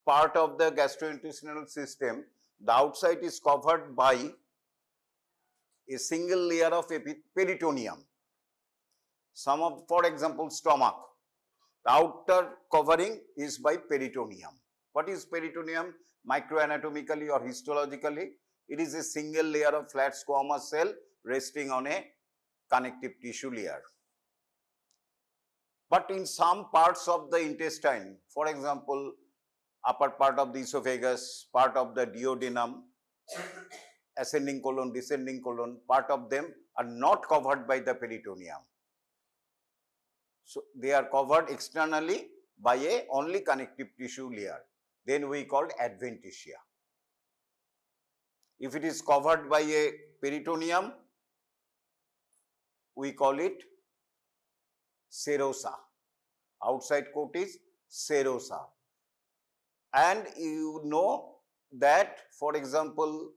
part of the gastrointestinal system, the outside is covered by a single layer of peritoneum. Some of, for example, stomach, the outer covering is by peritoneum. What is peritoneum? Microanatomically or histologically, it is a single layer of flat squamous cell resting on a connective tissue layer. But in some parts of the intestine, for example, upper part of the esophagus, part of the duodenum, ascending colon, descending colon, part of them are not covered by the peritoneum. So, they are covered externally by a only connective tissue layer. Then we called adventitia. If it is covered by a peritoneum, we call it serosa. Outside coat is serosa. And you know that, for example,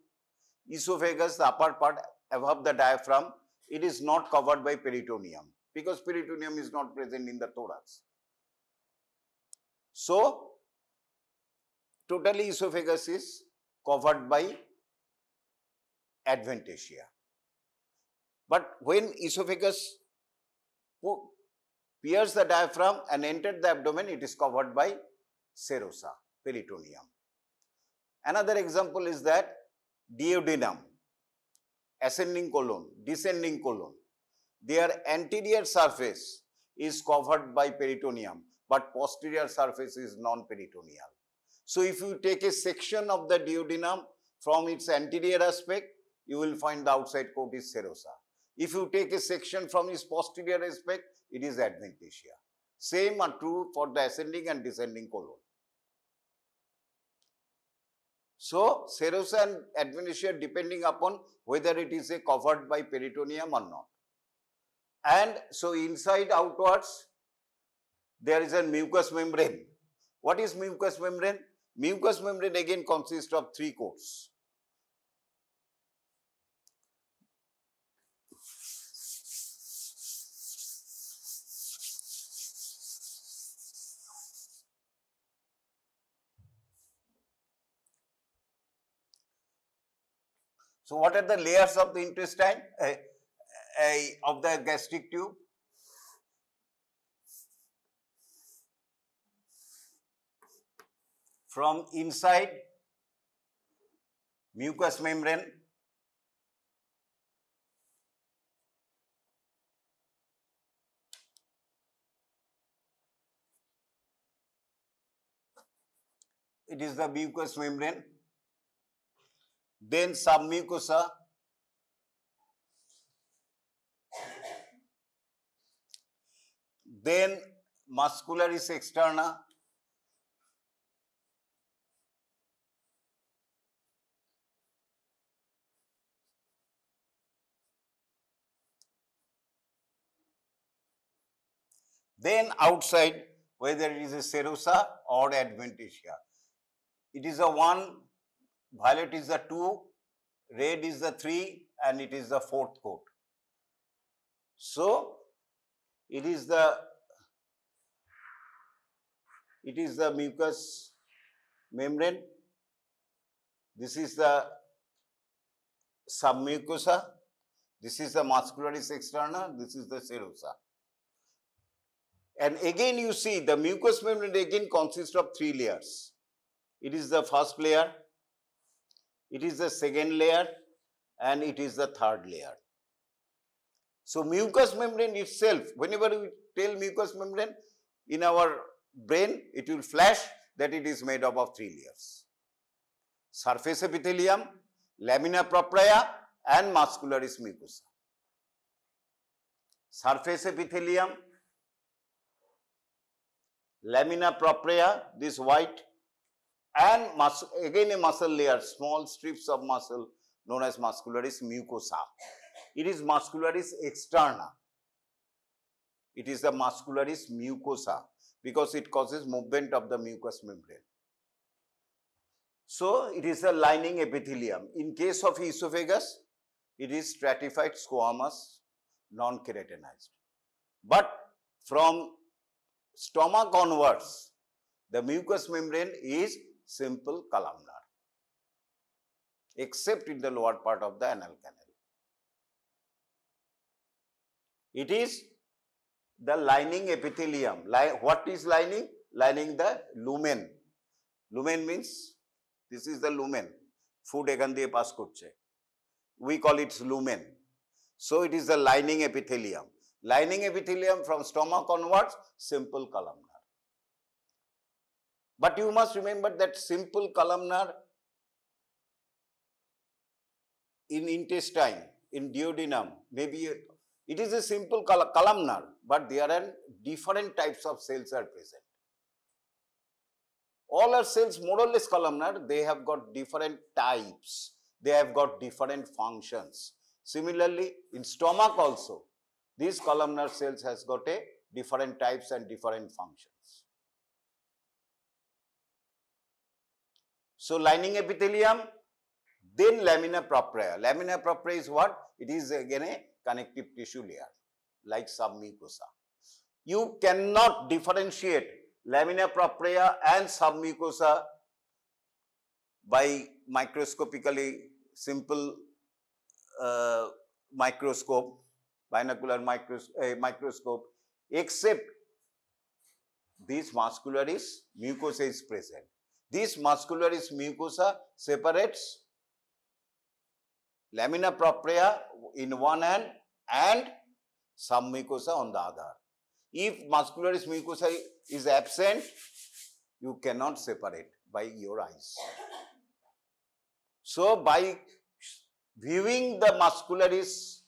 esophagus, the upper part above the diaphragm, it is not covered by peritoneum because peritoneum is not present in the thorax. So, totally esophagus is covered by adventitia. But when esophagus pierces the diaphragm and enters the abdomen, it is covered by serosa, peritoneum. Another example is that duodenum, ascending colon, descending colon, their anterior surface is covered by peritoneum, but posterior surface is non-peritoneal. So, if you take a section of the duodenum from its anterior aspect, you will find the outside coat is serosa. If you take a section from its posterior aspect, it is adventitia. Same are true for the ascending and descending colon. So, serosa and adventitia depending upon whether it is covered by peritoneum or not. And so, inside outwards, there is a mucous membrane. What is mucous membrane? Mucous membrane again consists of three coats. So, what are the layers of the intestine, of the gastric tube? From inside, mucous membrane, it is the mucous membrane, then submucosa, then muscularis externa, then outside, whether it is a serosa or adventitia. It is a 1, violet is the 2, red is the 3, and it is the 4th coat. So, it is the mucous membrane, this is the submucosa, this is the muscularis externa, this is the serosa. And again you see the mucous membrane again consists of 3 layers. It is the first layer, it is the second layer, and it is the third layer. So, mucous membrane itself, whenever we tell mucous membrane, in our brain it will flash that it is made up of 3 layers. Surface epithelium, lamina propria, and muscularis mucosa. Surface epithelium, lamina propria, this white, and again a muscle layer, small strips of muscle known as muscularis mucosa. It is muscularis externa. It is the muscularis mucosa because it causes movement of the mucous membrane. So, it is a lining epithelium. In case of esophagus, it is stratified squamous, non-keratinized. But from stomach onwards, the mucous membrane is simple columnar, except in the lower part of the anal canal. It is the lining epithelium. What is lining? Lining the lumen. Lumen means this is the lumen. Food ekan diye pass korche. We call it lumen. So it is the lining epithelium. Lining epithelium from stomach onwards, simple columnar. But you must remember that simple columnar in intestine, in duodenum, maybe it is a simple columnar, but there are different types of cells are present. All our cells more or less columnar, they have got different types, they have got different functions. Similarly, in stomach also, these columnar cells has got a different types and different functions. So, lining epithelium, then lamina propria. Lamina propria is what? It is again a connective tissue layer, like submucosa. You cannot differentiate lamina propria and submucosa by microscopically simple microscope, binocular microscope, except this muscularis mucosa is present. This muscularis mucosa separates lamina propria in one hand and submucosa on the other. If muscularis mucosa is absent, you cannot separate by your eyes. So, by viewing the muscularis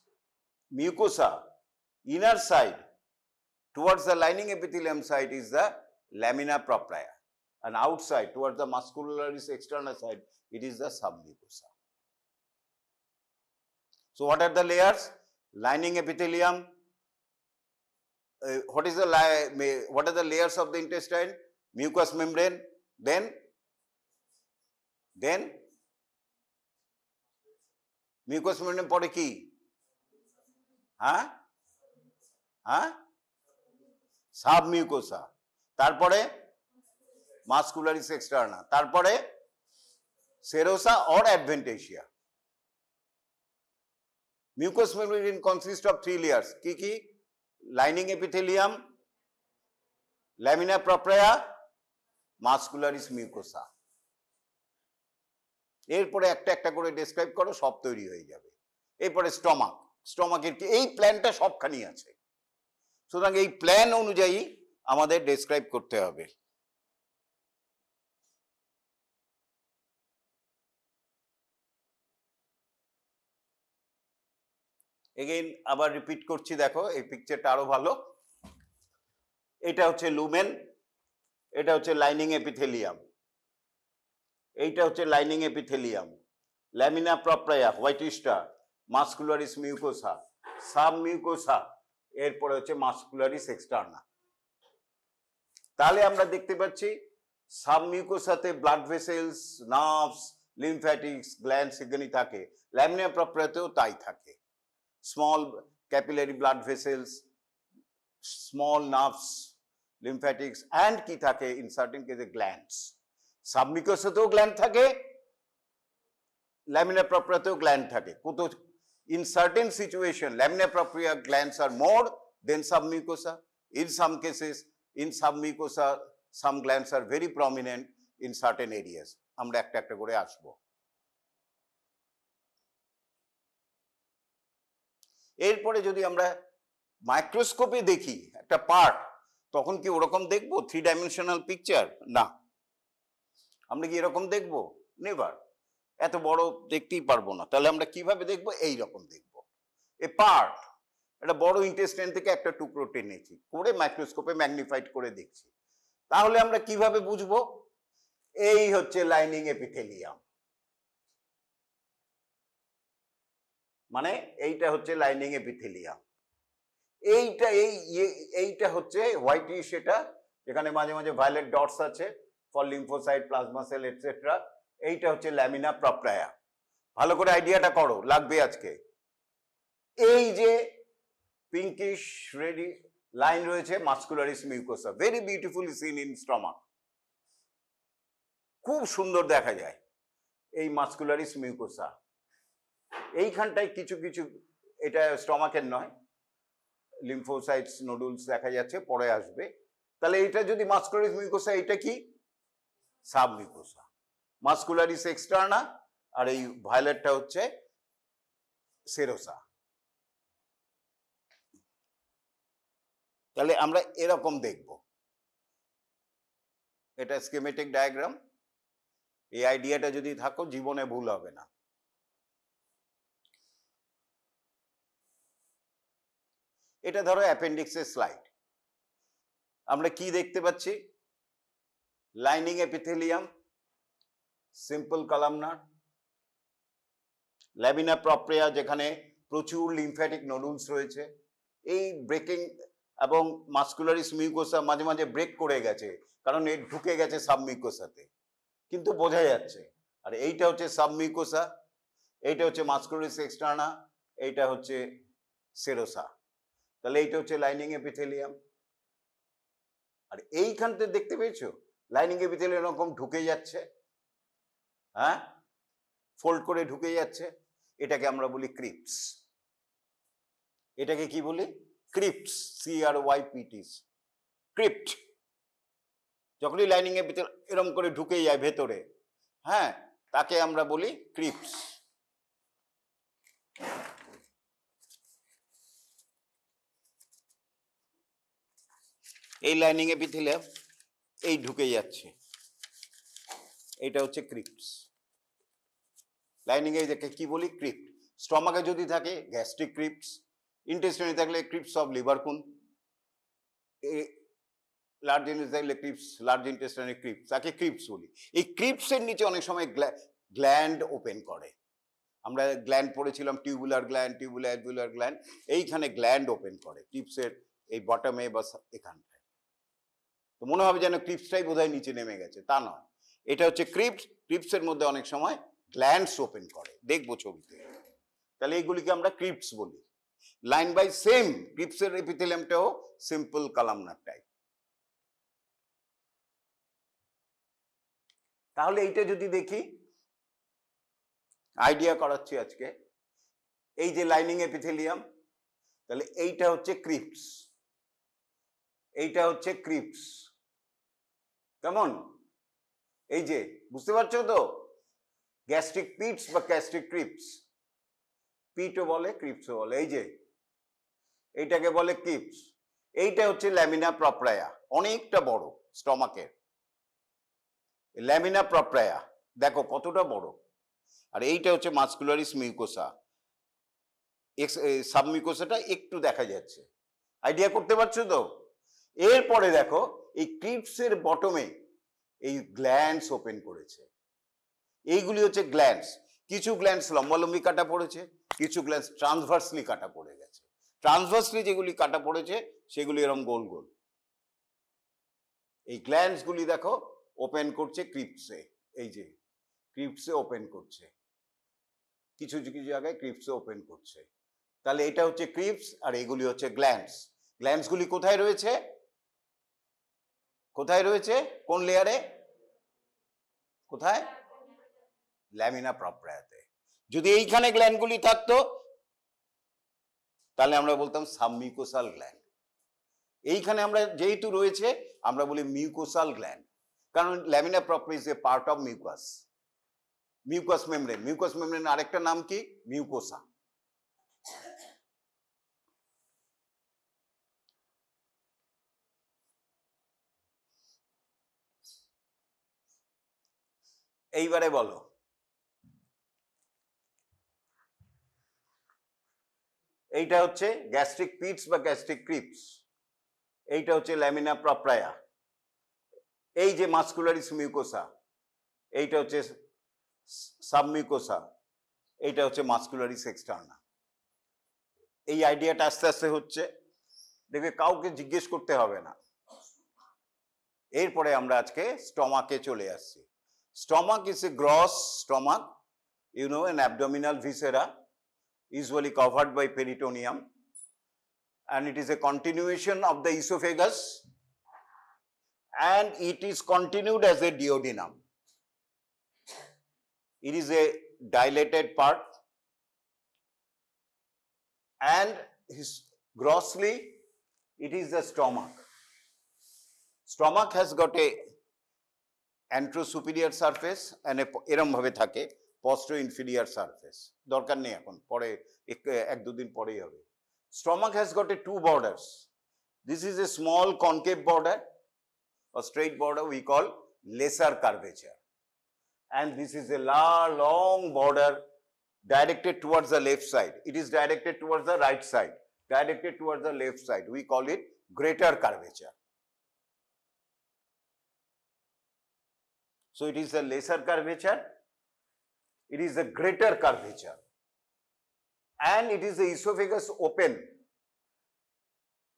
mucosa inner side towards the lining epithelium side is the lamina propria, and outside towards the muscularis externa side it is the submucosa. So, what are the layers? Lining epithelium. What are the layers of the intestine? Mucous membrane. Then mucous membrane pore ki? Submucosa. Tarpore muscularis externa. Tarpore serosa or adventitia. Mucous membrane consists of three layers. Ki? Lining epithelium, lamina propria, muscularis mucosa. এরপরে একটা করে describe করো, সব তৈরি হয়ে যাবে। এরপরে stomach, স্টমাকের কি এই প্ল্যানটা সবখানি আছে। সুতরাং এই প্ল্যান অনুযায়ী আমাদের ডেসক্রাইব করতে হবে। এগেইন আবার রিপিট করছি, দেখো এই পিকচারটা আরো ভালো। এটা হচ্ছে লুমেন, এটা হচ্ছে লাইনিং এপিথেলিয়াম, এইটা হচ্ছে লাইনিং এপিথেলিয়াম, ল্যামিনা প্রপ্রায়া, হোয়াইটিস্টার, মাস্কুলারিস মিউকোসা, সাবমিউকোসা, এরপরে হচ্ছে মাস্কুলারিস এক্সটার্না। তাহলে আমরা দেখতে পাচ্ছি সাবমিউকোসাতে blood vessels, nerves, lymphatics, glands এগুলি থাকে, ল্যামিনা প্রপ্রায়াতেও তাই থাকে। Small capillary blood vessels, small nerves, lymphatics, and ki thake in certain cases glands. Submucosa teo gland thake, lamina propria teo gland thake. In certain situation, lamina propria glands are more than submucosa. In some cases, in submucosa, some glands are very prominent in certain areas. Amra একটা করে আসবো। এরপরে যদি আমরা মাইক্রোস্কোপে দেখি একটা part, তখন কি ওরকম দেখবো 3 ডাইমেনশনাল পিকচার? না। আমরা কি এরকম দেখবো? নেভার। এত বড় দেখতেই পারবো না। তাহলে আমরা কিভাবে দেখবো? এই রকম দেখবো। এ পার্ট, একটা বড় ইন্টেস্টাইন থেকে একটা টুকরো টেনেছি, করে মাইক্রোস্কোপে ম্যাগনিফাইড করে দেখছি। তাহলে আমরা কিভাবে বুঝবো? এই হচ্ছে লাইনিং এপিথেলিয়াম, মানে এইটা হচ্ছে লাইনিং এপিথেলিয়াম। এইটা হচ্ছে হোয়াইটিশ, এটা যেখানে মাঝে মাঝে ভায়োলেট ডটস আছে for lymphocyte, plasma sell etcetera. এইটা হচ্ছে ল্যামিনা প্রপ্রায়া। ভালো করে আইডিয়াটা করো, লাগবে আজকে। এই যে পিঙ্কিশ রেডি লাইন রয়েছে muscularis mucosa, very beautifully seen in stomach. খুব সুন্দর দেখা যায় এই মাস্কুলারিস মিউকোসা। এইখানটায় কিছু কিছু, এটা স্টমাকের নয়, লিম্ফোসাইটস নোডুলস দেখা যাচ্ছে, পরে আসবে। তাহলে এটা যদি মাস্কুলারিস মিউকোসা, এটা কি সাবমিউকোসা। মাস্কুলারিস এক্সটার্না আর এই ভায়োলেটটা হচ্ছে সেরোসা। তাহলে আমরা এরকম দেখব, এটা স্কিমেটিক ডায়াগ্রাম। এই আইডিয়াটা যদি থাকো জীবনে ভুল হবে না। এটা ধরো অ্যাপেন্ডিক্সের স্লাইড। আমরা কি দেখতে পাচ্ছি? Lining epithelium, simple columnar, lamina propria যেখানে প্রচুর লিম্ফ্যাটিক নোডুলস রয়েছে। এই ব্রেকিং এবং মাস্কুলারিস মিউকোসা মাঝে মাঝে ব্রেক করে গেছে, কারণ এর ঢুকে গেছে সাবমিউকোসাতে, কিন্তু বোঝা যাচ্ছে। আর এইটা হচ্ছে সাবমিউকোসা, এইটা হচ্ছে মাস্কুলারিস এক্সটার্না, এইটা হচ্ছে সেরোসা। তাহলে এইটা হচ্ছে লাইনিং এপিথেলিয়াম। আর এইখানতে দেখতে পেয়েছো লাইনিং এপিথেলিয়াম এরকম ঢুকে যাচ্ছে, হ্যাঁ, ফোল্ড করে ঢুকে যাচ্ছে। এটাকে আমরা বলি ক্রিপ্টস। এটাকে কি বলি? ক্রিপ্টস, CRYPTs, ক্রিপ্ট। যখনই লাইনিং এপিথেলিয়াম এরকম করে ঢুকে যায় ভেতরে, হ্যাঁ, তাকে আমরা বলি ক্রিপ্টস। এই লাইনিং এপিথেলিয়াম এই ঢুকে যাচ্ছে, এটা হচ্ছে ক্রিপ্টস। লাইনিং এ দেখে কি বলি? ক্রিপ্ট। স্টমাকে যদি থাকে গ্যাস্ট্রিক ক্রিপ্টস, ইন্টেস্টাইনে থাকলে ক্রিপ্টস অফ লিভারকুন, লার্জ ইন্টেস্টাইনে থাকলে ক্রিপ্টস, লার্জ ইন্টেস্টাইনে ক্রিপ্টস, তাকে ক্রিপ্টস বলি। এই ক্রিপ্টসের নিচে অনেক সময় গ্ল্যান্ড ওপেন করে। আমরা গ্ল্যান্ড পড়েছিলাম, টিউবুলার গ্ল্যান্ড, টিউবুলার গ্ল্যান্ড, এইখানে গ্ল্যান্ড ওপেন করে ক্রিপ্টসের এই বটমে বা এখানটায়। তো মনে হবে যেন ক্রিপ্টসটাই বোধহয় নিচে নেমে গেছে, তা নয়। এটা হচ্ছে ক্রিপ্টস। ক্রিপ্টসের মধ্যে অনেক সময় গ্ল্যান্ডস ওপেন করে, দেখবো ছবিতে। তাহলে এইগুলিকে আমরা ক্রিপ্টস বলি। লাইন বাই সেম ক্রিপ্টসের এপিথেলিয়ামটাও সিম্পল কলামনার টাইপ। তাহলে এইটা যদি দেখি, আইডিয়া করাচ্ছি আজকে, এই যে লাইনিং এপিথেলিয়াম, তাহলে এইটা হচ্ছে ক্রিপ্টস, এইটা হচ্ছে ক্রিপ্টস। কেমন? এই যে বুঝতে পারছো তো, গ্যাস্ট্রিক পিটস বা গ্যাস্ট্রিক ক্রিপ্টস, পিটও বলে ক্রিপ্টসও বলে। এই যে এইটাকে বলে ক্রিপ্টস। এইটা হচ্ছে ল্যামিনা প্রপ্রায়া, অনেকটা বড় স্টমাকের। ল্যামিনা প্রপ্রায়া দেখো কতটা বড়। আর এইটা হচ্ছে মাস্কুলারিস মিউকোসা। সাবমিউকোসাটা একটু দেখা যাচ্ছে, আইডিয়া করতে পারছো তো? এরপরে দেখো এই ক্রিপ্টসের বটমে এই গ্ল্যান্ডস ওপেন করেছে। এইগুলি হচ্ছে গ্ল্যান্ডস। কিছু গ্ল্যান্ডস লম্বালম্বি কাটা পড়েছে, কিছু গ্ল্যান্ডস ট্রান্সভার্সলি কাটা পড়ে গেছে। ট্রান্সভার্সলি যেগুলি কাটা পড়েছে সেগুলি এরকম গোল গোল। এই গ্ল্যান্ডস গুলি দেখো ওপেন করছে ক্রিপ্টসে, এই যে ক্রিপ্টসে ওপেন করছে, কিছু কিছু জায়গায় ক্রিপ্টসে ওপেন করছে। তাহলে এটা হচ্ছে ক্রিপ্টস আর এগুলি হচ্ছে গ্ল্যান্ডস। গ্ল্যান্ডস গুলি কোথায় রয়েছে? কোথায় রয়েছে? কোন লেয়ারে? কোথায়? ল্যামিনা প্রপ্রায়াতে। যদি এইখানে গ্ল্যান্ডগুলি থাকতো তাহলে আমরা বলতাম সাবমিউকোসাল গ্ল্যান্ড। এইখানে আমরা যেহেতু রয়েছে আমরা বলি মিউকোসাল গ্ল্যান্ড, কারণ lamina propria is a part of mucus, mucus membrane. Mucus membrane আরেকটা নাম কি? মিউকোসা। এইবারে বলো, এইটা হচ্ছে গ্যাস্ট্রিক পিটস বা গ্যাস্ট্রিক ক্রিপ্টস, এইটা হচ্ছে ল্যামিনা প্রপ্রায়া, এই যে মাস্কুলারিস মিউকোসা, এইটা হচ্ছে সাবমিউকোসা, এইটা হচ্ছে মাস্কুলারিস এক্সটার্না। এই আইডিয়াটা আস্তে আস্তে হচ্ছে, দেখবে কাউকে জিজ্ঞেস করতে হবে না। এরপরে আমরা আজকে স্টমাকে চলে আসছি। Stomach is a gross stomach, you know, an abdominal viscera usually covered by peritoneum, and it is a continuation of the esophagus and it is continued as a duodenum. It is a dilated part, and grossly it is the stomach. Stomach has got a anterosuperior surface and a এরম ভাবে থাকে posterior-inferior surface. দরকার নেই এখন, পরে এক দুদিন পরেই হবে. Stomach has got a two borders. This is a small concave border or straight border we call lesser curvature, and this is a long border directed towards the left side. It is directed towards the right side, directed towards the left side. We call it greater curvature. So it is a lesser curvature, it is a greater curvature, and it is the esophagus open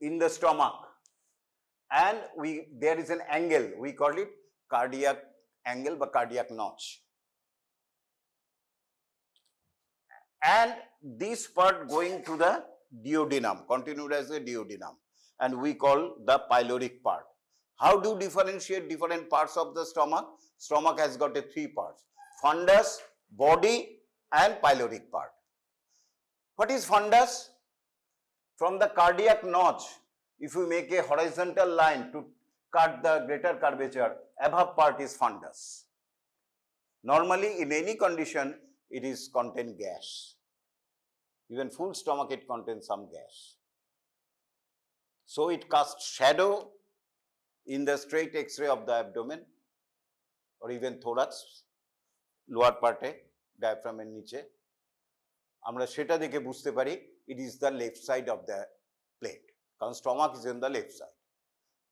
in the stomach, and there is an angle, we call it cardiac angle or cardiac notch, and this part going to the duodenum, continued as the duodenum, and we call the pyloric part. How do you differentiate different parts of the stomach? Stomach has got three parts: fundus, body, and pyloric part. What is fundus? From the cardiac notch, if you make a horizontal line to cut the greater curvature, above part is fundus. Normally, in any condition, it is contain gas. Even full stomach, it contains some gas. So it casts shadow in the straight X-ray of the abdomen or even thorax, lower part, diaphragm এর নিচে আমরা সেটা দেখে বুঝতে পারি it is the left side of the plate, কারণ stomach is in the left side.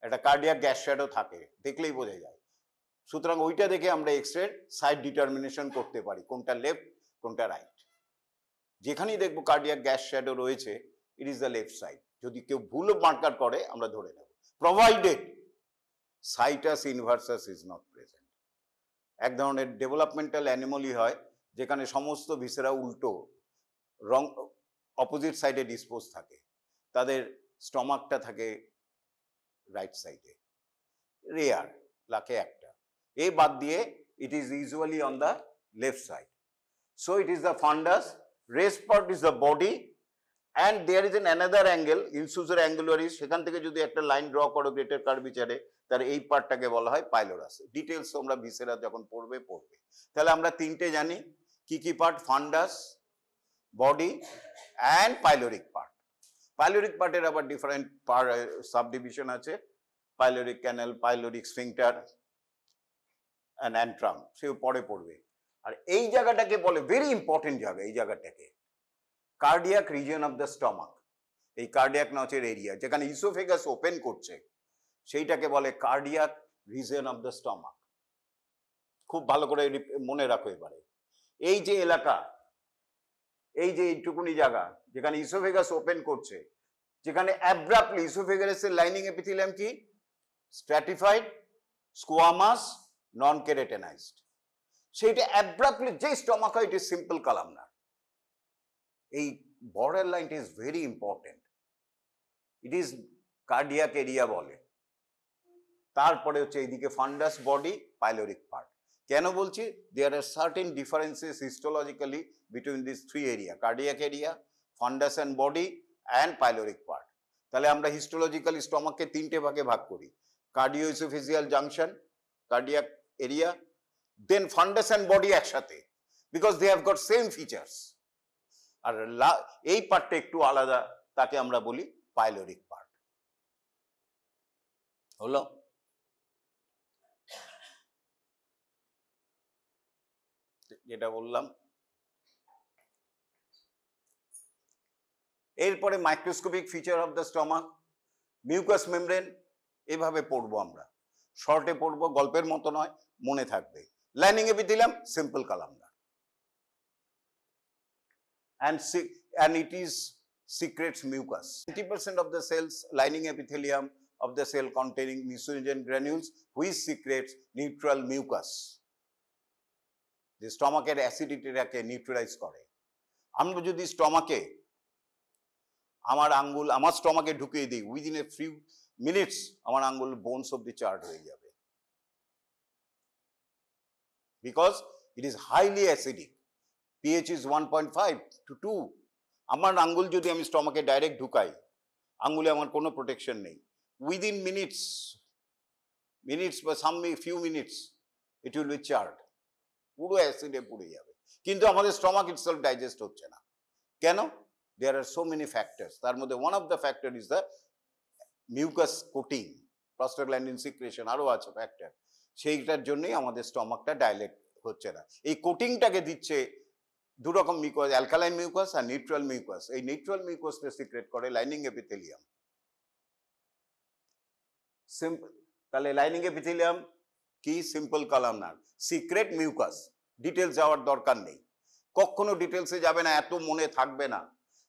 একটা cardiac gas shadow থাকে, দেখলেই বোঝা যায়। সুতরাং ওইটা দেখে আমরা এক্স-রে সাইড ডিটারমিনেশন করতে পারি কোনটা লেফট কোনটা রাইট। যেখানেই দেখবো কার্ডিয়াক গ্যাস শ্যাডো রয়েছে it is the left side. যদি কেউ ভুল মার্কার করে আমরা ধরে নেব, provided situs inversus is not present. এক ধরনের ডেভেলপমেন্টাল অ্যানিমলি হয় যেখানে সমস্ত ভিসেরা উল্টো রং অপোজিট সাইডে ডিসপোজ থাকে, তাদের স্টমাকটা থাকে রাইট সাইডে, রেয়ার, লাখে একটা। এই বাদ দিয়ে it is usually on the left side. So it is the fundus, rest part is the body, and there is another angle, incisor angularis, সেখান থেকে যদি একটা লাইন ড্র করো গ্রেটার কার্ভেচারে, তার এই পার্টটাকে বলা হয় পাইলোরাস। ডিটেলস তোমরা ভিসেরা যখন পড়বে। তাহলে আমরা তিনটে জানি কি কি part: fundus, body and pyloric part. Pyloric পার্টের আবার ডিফারেন্ট সাব ডিভিশন আছে, pyloric canal, pyloric sphincter and antrum, সেও পরে পড়বে। আর এই জায়গাটাকে বলে, ভেরি ইম্পর্টেন্ট জায়গা এই জায়গাটাকে, cardiac region of the stomach. এই কার্ডিয়াক নচের এরিয়া যেখানে ইসোফেগাস ওপেন করছে সেইটাকে বলে cardiac region of the stomach. খুব ভালো করে মনে রাখো এবারে। এই যে এলাকা, এই যে এইটুকুনি জায়গা যেখানে ইসোফেগাস ওপেন করছে, যেখানে অ্যাব্রাপ্টলি ইসোফেগাসের লাইনিং এপিথেলিয়াম কি স্ট্র্যাটিফাইড, স্কোয়ামাস, নন কেরাটিনাইজড, সেইটা অ্যাব্রাপ্টলি যে স্টমাক হয়, ইট ইজ সিম্পল কালামনার। এই বর্ডার লাইনটা is very important, it is cardiac area বলে। তারপরে হচ্ছে এইদিকে ফান্ডাস, বডি, পাইলোরিক পার্ট। কেন বলছি? There are certain differences histologically between this three area: cardiac area, fundus and body and pyloric part. তাহলে আমরা হিস্টোলজিক্যালি স্টমাককে তিনটে ভাগে ভাগ করি: cardio oesophageal junction, cardiac area, then fundus and body একসাথে, because they have got same features. আর এই পার্টটা একটু আলাদা, তাকে আমরা বলি পাইলোরিক পার্ট। হলো? যেটা বললাম। এরপরে microscopic feature of the stomach, mucus membrane. এভাবে পড়বো আমরা, শর্টে পড়বো, গল্পের মতো নয়, মনে থাকবে। Lining epithelium simple columnar, and it is secretes mucus. 90% of the cells lining epithelium of the cell containing mucinogen granules which secretes neutral mucus. The স্টমাকের অ্যাসিডিটিটাকে নিউট্রালাইজ করে। আমরা যদি স্টমাকে আমার আঙ্গুল আমার স্টমাকে ঢুকিয়ে দিই, উইদিন এ ফিউ মিনিটস আমার আঙ্গুল বোনস অফ দি চার্ট হয়ে যাবে, because it is highly acidic. pH is 1.5 to 2. আমার আঙ্গুল যদি আমি স্টমাকে ডাইরেক্ট ঢুকাই, আঙ্গুলে আমার কোনো প্রোটেকশন নেই, উইদিন মিনিটস বা few minutes it will be Chad, পুরো অ্যাসিডে পুড়ে যাবে। কিন্তু আমাদের স্টমাক ইটসেলফ ডাইজেস্ট হচ্ছে না, কেন? There are so many factors. তার মধ্যে one of the factor is the mucus coating, prostaglandin secretion, আরও আছে ফ্যাক্টর। সেইটার জন্যই আমাদের স্টমাকটা ডাইলেট হচ্ছে না। এই কোটিংটাকে দিচ্ছে দু রকম মিউকাস, অ্যালকালাইন মিউকাস আর নিউট্রাল মিউকাস। এই নিউট্রাল মিউকাসটা সিক্রেট করে লাইনিং এপিথেলিয়াম। সিম্পল, তাহলে লাইনিং এপিথেলিয়াম কি? Simple columnar secrete mucus. Details যাওয়ার দরকার নেই, কখনো ডিটেলসে যাবে না, এত মনে থাকবে না।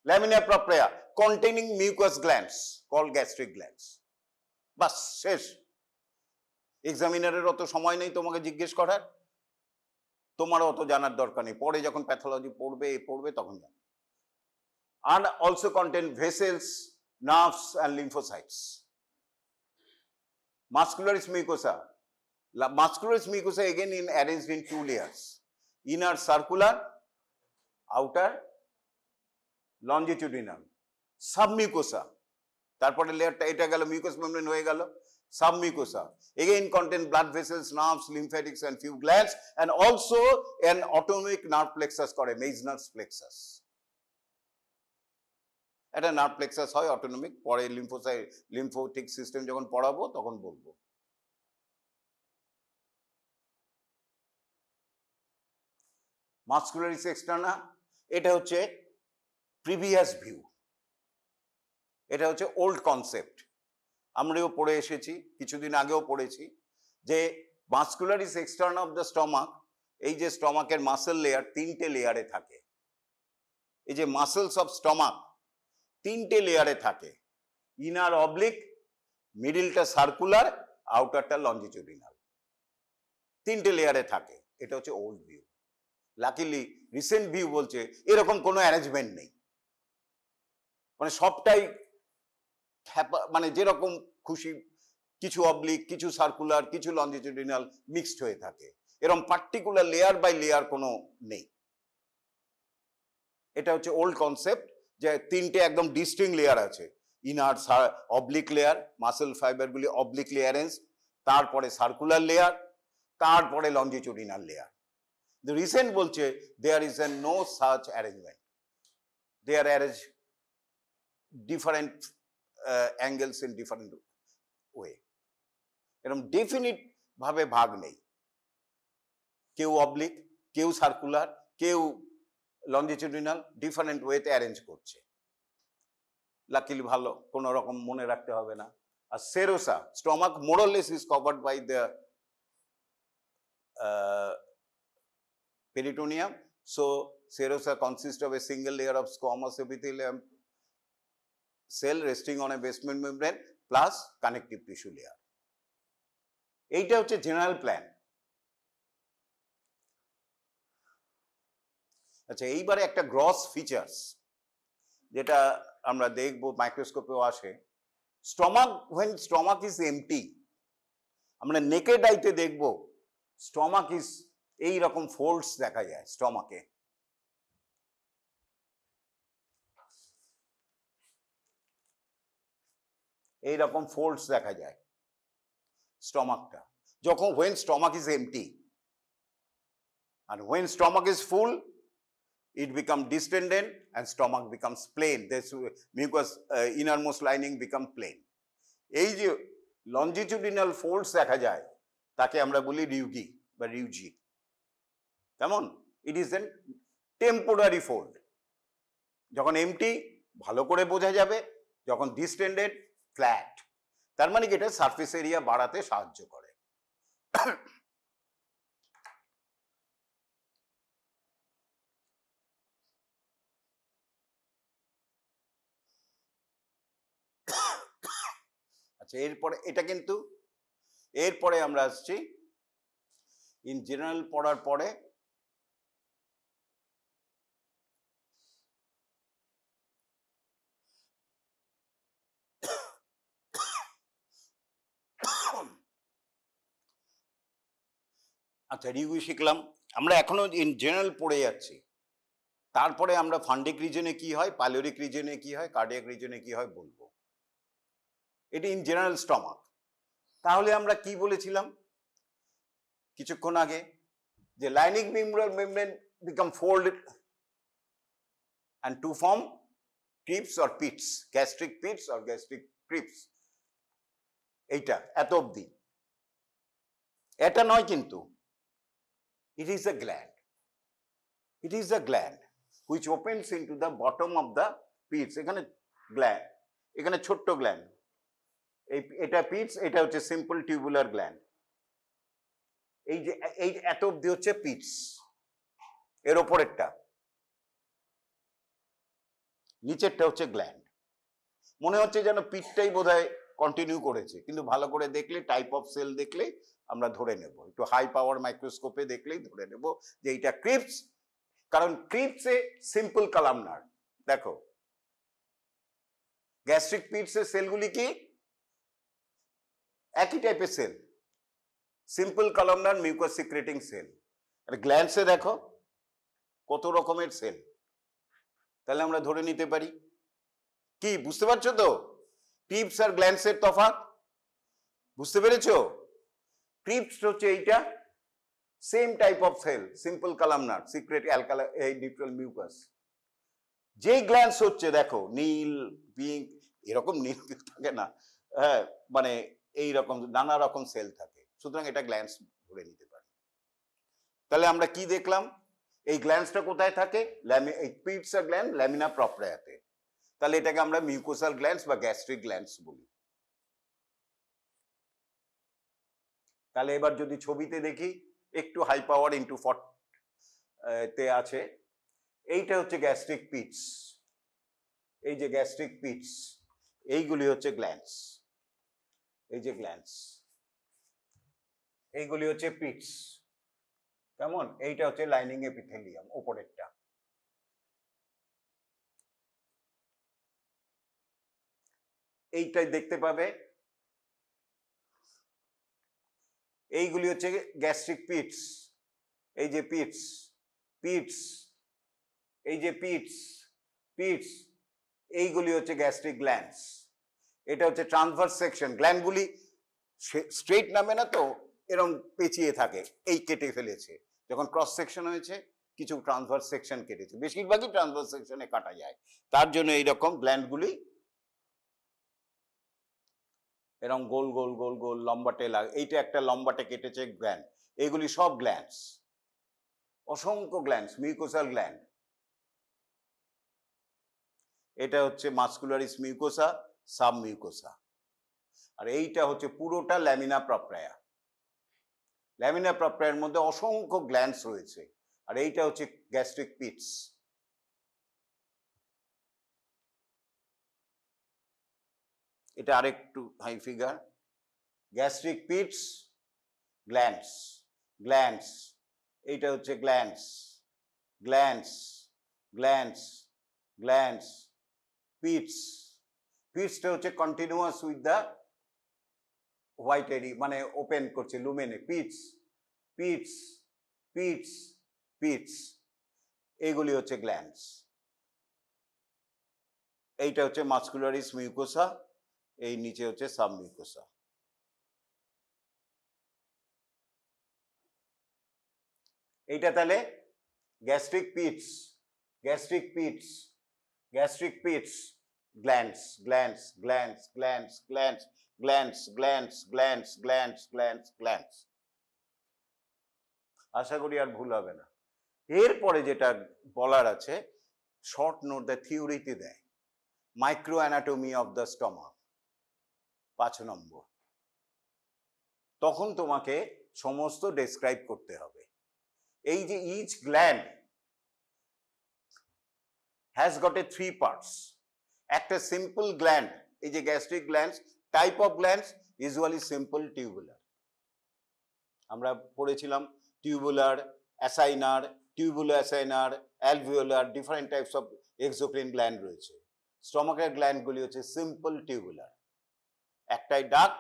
Lamina propria containing mucus glands called gastric glands. বাস, শেষ। এক্সামিনারের অত সময় নেই তোমাকে জিজ্ঞেস করার, তোমার অত জানার দরকার নেই, পরে যখন প্যাথোলজি পড়বে তখন জানো। and also contain vessels, nerves and lymphocytes. Muscularis mucosa. Muscularis mucosa again arranged in two layers, inner circular, outer longitudinal. Submucosa, তারপরে লেয়ারটা এটা গেল, মিউকাস মেমব্রেন হয়ে গেল। Submucosa again contain blood vessels, nerves, lymphatics and few glands, and also an autonomic nerve plexus করে, Meissner's plexus. এটা nerve plexus হয় autonomic, পরে লিম্ফোটিক সিস্টেম যখন পড়াবো তখন বলবো। মাসকুলারিস এক্সটার্না, এটা হচ্ছে প্রিভিয়াস ভিউ, এটা হচ্ছে ওল্ড কনসেপ্ট। আমরাও পড়ে এসেছি, কিছুদিন আগেও পড়েছি যে মাসকুলারিস এক্সটার্না অফ দ্য স্টমাক, এই যে স্টমাকের মাসেল লেয়ার 3টে লেয়ারে থাকে। এই যে মাসেলস অফ স্টমাক 3টে লেয়ারে থাকে, ইনার অবলিক, মিডিলটা সার্কুলার, আউটারটা লঞ্জিটিউডিনাল, 3টে লেয়ারে থাকে। এটা হচ্ছে old view. Luckily recent view বলছে এরকম কোনো অ্যারেঞ্জমেন্ট নেই, মানে সবটাই মানে যেরকম খুশি, কিছু অবলিক, কিছু সার্কুলার, কিছু লঞ্জিটিউডিনাল মিক্সড হয়ে থাকে, এরকম পার্টিকুলার লেয়ার বাই লেয়ার কোনো নেই। এটা হচ্ছে ওল্ড কনসেপ্ট যে 3টে একদম ডিস্টিংক্ট লেয়ার আছে, ইনার অবলিক লেয়ার, মাসেল ফাইবারগুলি অবলিকলি অ্যারেঞ্জ, তারপরে সার্কুলার লেয়ার, তারপরে লঞ্জিটিউডিনাল লেয়ার। The recent বলছে there is a no such arrangement, they are arranged different angles in different way, এরকম ডেফিনিট ভাবে ভাগ নেই, কেউ অবলিক, কেউ সার্কুলার, কেউ লঞ্জিটিউডিনাল, ডিফারেন্ট ওয়েতে অ্যারেঞ্জ করছে। লাকিলি ভালো, কোনো রকম মনে রাখতে হবে না। আর serosa, stomach more or less is covered by the peritoneum, so serosa consists of a single layer of squamous epithelium cell resting on a basement membrane plus connective tissue layer. এইটা হচ্ছে জেনারেল প্ল্যান। আচ্ছা, এইবারে একটা গ্রস ফিচার্স যেটা আমরা দেখবো, মাইক্রোস্কোপেও আসে। Stomach, when stomach is empty, আমরা নেকেড আইতে দেখবো স্টমাক ইজ, এই রকম ফোল্ডস দেখা যায় স্টমাকে। এই রকম ফোল্ডস দেখা যায় স্টমাকটা যখন when stomach is empty, and when stomach is full it becomes distended and stomach becomes plain, this mucous innermost lining become plain. এই যে লঞ্জিটিউডিনাল ফোল্ডস দেখা যায় তাকে আমরা বলি রিউগি বা রিউজি। কেমন? It is an temporary fold. যখন এমটি ভালো করে বোঝা যাবে, যখন ডিস্টেন্ডেড ফ্ল্যাট, তার মানে কি এটা সারফেস এরিয়া বাড়াতে সাহায্য করে। আচ্ছা, এরপরে এটা কিন্তু, এরপরে আমরা আসছি ইন জেনারেল পড়ার পরে আচ্ছা রিউগি শিখলাম, আমরা এখনো ইন জেনারেল পড়ে যাচ্ছি, তারপরে আমরা ফান্ডিক রিজনে কি হয়, পাইলোরিক রিজনে কি হয়, কার্ডিয়াক রিজনে কি হয় বলবো। এটি ইন জেনারেল স্টমাক। তাহলে আমরা কি বলেছিলাম কিছুক্ষণ আগে, যে lining membrane become folded and to form crypts or pits, gastric pits or gastric crypts। এইটা এত অবধি, এটা নয় কিন্তু, it is a gland, it is a gland which opens into the bottom of the pits। এখানে gland, এখানে ছোট্ট gland, এটা পিটস, এটা হচ্ছে সিম্পল টিউবুলার গ্ল্যান্ড। এই যে এই এত অবধি হচ্ছে পিটস, এর ওপরেরটা, নিচেরটা হচ্ছে গ্ল্যান্ড। মনে হচ্ছে যেন পিটটাই বোধহয় কন্টিনিউ করেছে, কিন্তু ভালো করে দেখলে, টাইপ অফ সেল দেখলে আমরা ধরে নেব, একটু হাই পাওয়ার মাইক্রোস্কোপে দেখলেই ধরে নেব যে এইটা ক্রিপস। কারণ ক্রিপসে সিম্পল কালামনার, দেখো গ্যাস্ট্রিক পিটসের সেলগুলি কি একই টাইপের cell, simple columnar mucus secreting cell. আর গ্ল্যান্ডসে দেখো কত রকমের সেল, তাহলে আমরা ধরে নিতে পারি কি, বুঝতে পারছো তো ক্রিপস আর গ্ল্যান্ডসের তফাৎ? বুঝতে পেরেছো? ক্রিপস হচ্ছে এইটা same type of cell, simple columnar secrete alkali এই নিউট্রাল মিউকাস। যেই গ্ল্যান্ডস হচ্ছে দেখো নীল, পিঙ্ক, এরকম নীল থাকে না, হ্যাঁ, মানে এইরকম নানা রকম সেল থাকে, সুতরাং এটা গ্ল্যান্ডস ধরে নিতে পারি। তাহলে আমরা কি দেখলাম, এই গ্ল্যান্ডসটা কোথায় থাকে, এই পিটস আর গ্ল্যান্ড ল্যামিনা প্রপ্রিয়াতে, তাহলে এটাকে আমরা মিউকোসাল গ্ল্যান্ডস বা গ্যাস্ট্রিক গ্ল্যান্ডস বলি। তাহলে এবার যদি ছবিতে দেখি, একটু হাই পাওয়ার ইন্টু 40 তে আছে, এইটা হচ্ছে গ্যাস্ট্রিক পিটস, এই যে গ্যাস্ট্রিক পিটস, এইগুলি হচ্ছে গ্ল্যান্ডস, এই যে গ্ল্যান্ডস, এইগুলি হচ্ছে পিটস, কেমন? এইটা হচ্ছে লাইনিং এপিথেলিয়াম ওপরেরটা। এইটাই দেখতে পাবে, এইগুলি হচ্ছে গ্যাস্ট্রিক পিটস, এই যে পিটস, পিটস, এই যে পিটস, পিটস, এইগুলি হচ্ছে গ্যাস্ট্রিক গ্ল্যান্ডস। এটা হচ্ছে ট্রান্সভার্স সেকশন, গ্ল্যান্ডগুলি স্ট্রেট নামে না তো, এরকম পেঁচিয়ে থাকে, এই কেটে ফেলেছে, যখন ক্রস সেকশন হয়েছে কিছু ট্রান্সভার্স সেকশন কেটেছে, বেশিরভাগই ট্রান্সভার্স সেকশনে কাটা যায়, তার জন্য এইরকম গ্ল্যান্ডগুলি এরকম গোল গোল গোল গোল লম্বাটে লাগে, এইটা একটা লম্বাটে কেটেছে গ্ল্যান্ড, এইগুলি সব গ্ল্যান্ডস, অসংখ্য গ্ল্যান্ডস, মিউকোসাল গ্ল্যান্ড। এটা হচ্ছে মাস্কুলারিস মিউকোসা, সাব মিউকোসা, আর এইটা হচ্ছে পুরোটা ল্যামিনা প্রপ্রিয়া। ল্যামিনা প্রপ্রিয়ার মধ্যে অসংখ্য গ্ল্যান্ডস রয়েছে, আর এইটা হচ্ছে গ্যাস্ট্রিক পিটস। এটা আরেকটু high figure, gastric pits, glands, glands, এইটা হচ্ছে glands, glands, glands, glands, pits. পিটসটা হচ্ছে কন্টিনিউয়াস উইথ দ্য হোয়াইট এরি, মানে ওপেন করছে লুমেনে, পিটস, পিটস, পিটস, পিটস, এইগুলি হচ্ছে গ্ল্যান্ডস। এইটা হচ্ছে মাস্কুলারিস মিউকোসা, এই নিচে হচ্ছে সাব মিউকোসা। এইটা তাহলে gastric pits, gastric pits, gastric pits, glands, glands, glands, glands, glands, glands, glands, glands, glands, glands, glands. আশা করি আর ভুল হবে না। এরপরে যেটা বলার আছে, শর্ট নোট দেয়, থিওরিতে দেয়, microanatomy of the stomach 5 নম্বর, তখন তোমাকে সমস্ত ডেসক্রাইব করতে হবে। এই যে each gland has got a 3 parts, একটা সিম্পল গ্ল্যান্ড, এই যে gastric glands, type of glands usually simple tubular, আমরা পড়েছিলাম tubular, acinar, tubuloacinar, alveolar, different types of exocrine gland রয়েছে। স্টমাকের গ্ল্যান্ডগুলি হচ্ছে সিম্পল টিউবুলার, একটাই ডাক,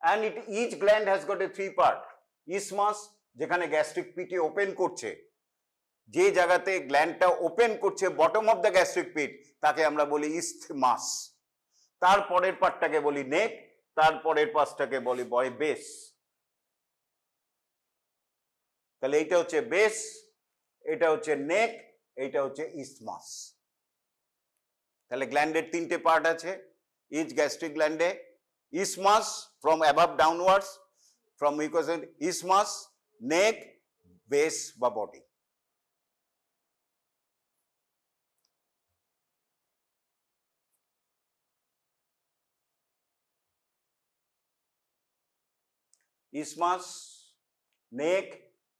and each gland has got a three part. Isthmus যেখানে গ্যাস্ট্রিক পিটে ওপেন করছে, যে জায়গাতে গ্ল্যান্ডটা ওপেন করছে বটম অফ দ্য গ্যাস্ট্রিক পিট, তাকে আমরা বলি ইসথমাস। তারপরের পার্টটাকে বলি নেক, তারপরের পাশটাকে বলি বেস। তাহলে এইটা হচ্ছে বেস, এটা হচ্ছে নেক, এইটা হচ্ছে ইসথমাস। তাহলে গ্ল্যান্ডের তিনটে পার্ট আছে ইচ গ্যাস্ট্রিক গ্ল্যান্ডে। Isthmus from above downwards, from mucosa, isthmus, neck, base বা body। isthmus, neck,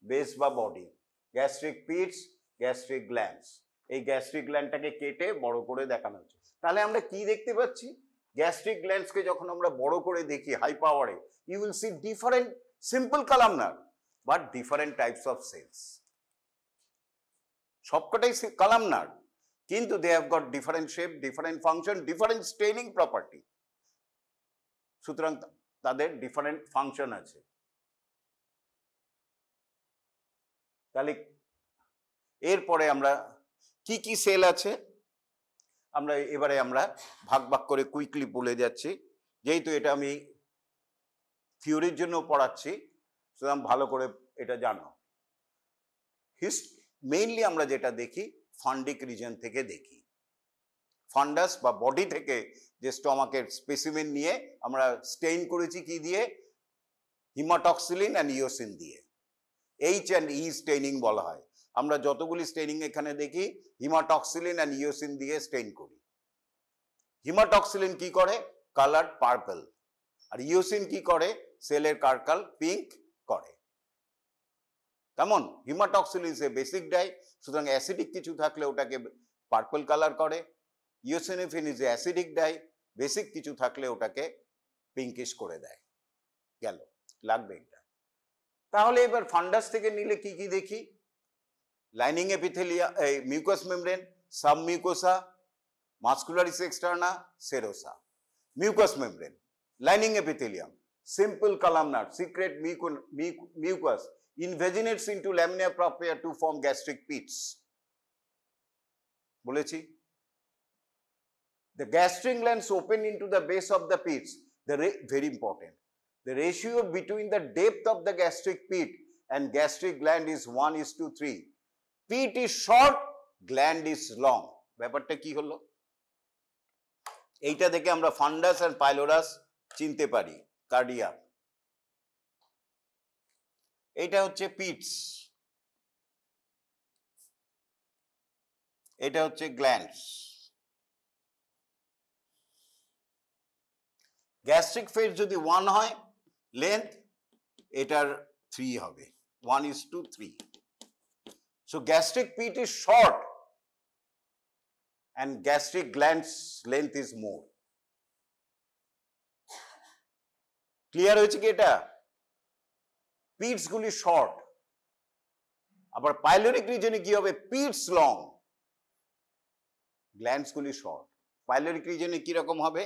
base বা body, gastric pits, gastric glands. এই গ্যাস্ট্রিক গ্ল্যান্ডটাকে কেটে বড় করে দেখানো হচ্ছে। তাহলে আমরা কি দেখতে পাচ্ছি, গ্যাস্ট্রিক গ্ল্যান্ডসকে যখন আমরা বড় করে দেখি হাই পাওয়ারে, you will see different simple columnar but different types of cells। সবকটাই columnar, কিন্তু they have got different shape, different function, different staining property। সুতরাং তাদের different function আছে। তাহলে এরপরে আমরা কি কি সেল আছে এবারে আমরা ভাগ ভাগ করে কুইকলি বলে যাচ্ছি, যেহেতু এটা আমি থিওরির জন্য পড়াচ্ছি, সুতরাং ভালো করে এটা জানো। মেইনলি আমরা যেটা দেখি ফান্ডিক রিজন থেকে দেখি, ফান্ডাস বা বডি থেকে যে স্টমাকের স্পেসিমেন নিয়ে আমরা স্টেইন করেছি কি দিয়ে, হিমাটক্সিলিন অ্যান্ড ইওসিন দিয়ে। এইচ অ্যান্ড ই স্টেইনিং বলা হয়। আমরা যতগুলি স্টেইনিং এখানে দেখি হিমাটক্সিলিন অ্যান্ড ইওসিন দিয়ে স্টেইন করি। হিমাটক্সিলিন কি করে, কালার পার্পল, আর ইওসিন কি করে, সেলের কার্কাল পিঙ্ক করে। কেমন, হিমাটক্সিলিন সে বেসিক ডাই, সুতরাং অ্যাসিডিক কিছু থাকলে ওটাকে পার্পল কালার করে। ইওসিনোফিন ইজ অ্যাসিডিক ডাই, বেসিক কিছু থাকলে ওটাকে পিঙ্কিশ করে দেয়। গেল, লাগবে এটা। তাহলে এবার ফান্ডাস থেকে নিলে কি কি দেখি, lining epithelia, mucus membrane, submucosa, muscularis externa, serosa. Mucus membrane, lining epithelium, simple columnar, secret mucus invaginates into lamina propria to form gastric pits। বলেছি, the gastric glands open into the base of the pits, very important, the ratio between the depth of the gastric pit and gastric gland is 1:3। pit is short, gland is long। ব্যাপারটা কি হলো, এইটা দেখে আমরা ফান্ডাস আর পাইলোরাস চিনতে পারি। Cardiac, এটা হচ্ছে পিটস, এটা হচ্ছে গ্ল্যান্ডস। গ্যাস্ট্রিক ফেজ যদি 1 হয় লেন্থ, এটার 3 হবে, 1:3। So gastric pit is short and gastric glands length is more। Clear হয়েছে কি এটা? পিটস গুলি শর্ট, আবার পাইলোরিক রিজনে কি হবে, পিটস লং, গ্ল্যান্ডস গুলি শর্ট। পাইলোরিক রিজনে কি রকম হবে,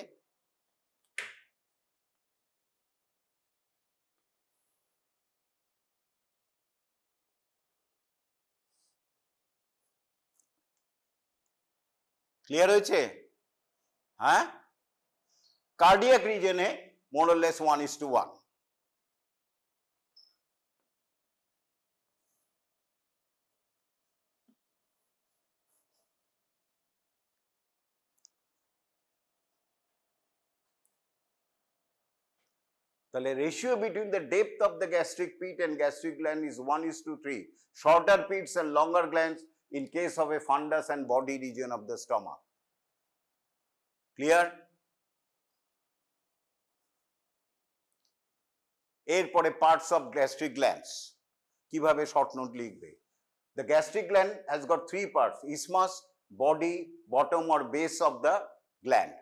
ক্লিয়ার হয়েছে? হ্যাঁ, কার্ডিয়াক রিজনে more or less 1:1। তাহলে ratio between the depth of the gastric pit and gastric gland is 1:3। Shorter pits and longer glands in case of a fundus and body region of the stomach। Clear? এরপরে parts of gastric glands, কিভাবে short note লিখবে। The gastric gland has got 3 parts, isthmus, body, bottom or base of the gland.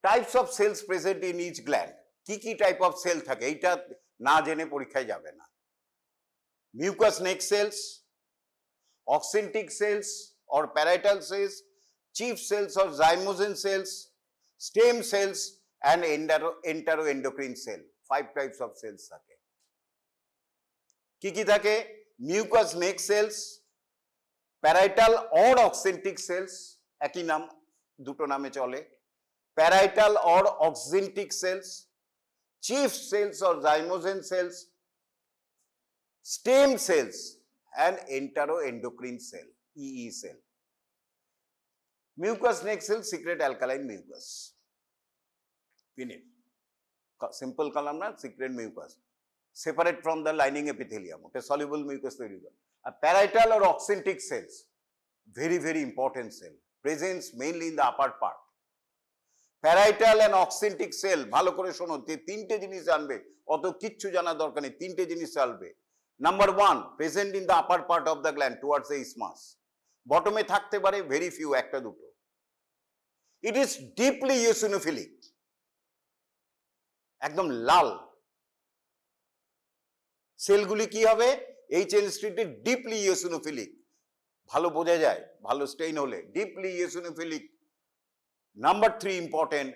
Types of cells present in each gland, কি কি type of sell থাকে এইটা না জেনে পরীক্ষায় যাবে না। Mucous neck cells, oxyntic cells or parietal cells, chief cells or zymogen cells, stem cells and enteroendocrine cell. 5 types of cells থাকে। কি থাকে? Mucous neck cells, parietal or oxyntic cells, একই নাম, দুটো নামে চলে, parietal or oxyntic cells, chief cells or zymogen cells, stem cells and enteroendocrine cell, EE cell. Mucous neck cells secrete alkaline mucus. Finish. Simple column na, secrete mucus. Separate from the lining epithelium. Okay, soluble mucus তৈরি করে। Parietal or oxyntic cells, very very important cell, presents mainly in the upper part. Parietal and oxyntic cell, ভালো করে শোনো, তিনটে জিনিস জানবে, অত কিচ্ছু জানার দরকার নেই, তিনটে জিনিস জানবে। Number 1, present in the upper part of the gland towards the isthmus. Bottom এ থাকতে পারে, very few, একটা দুটো। It is deeply eosinophilic, একদম লাল। সেলগুলি কি হবে? HL স্ট্রিটে ডিপলি ইওসিনোফিলিক, ভালো বোঝা যায়, ভালো স্টেইন হলে, deeply eosinophilic. Number 3 important,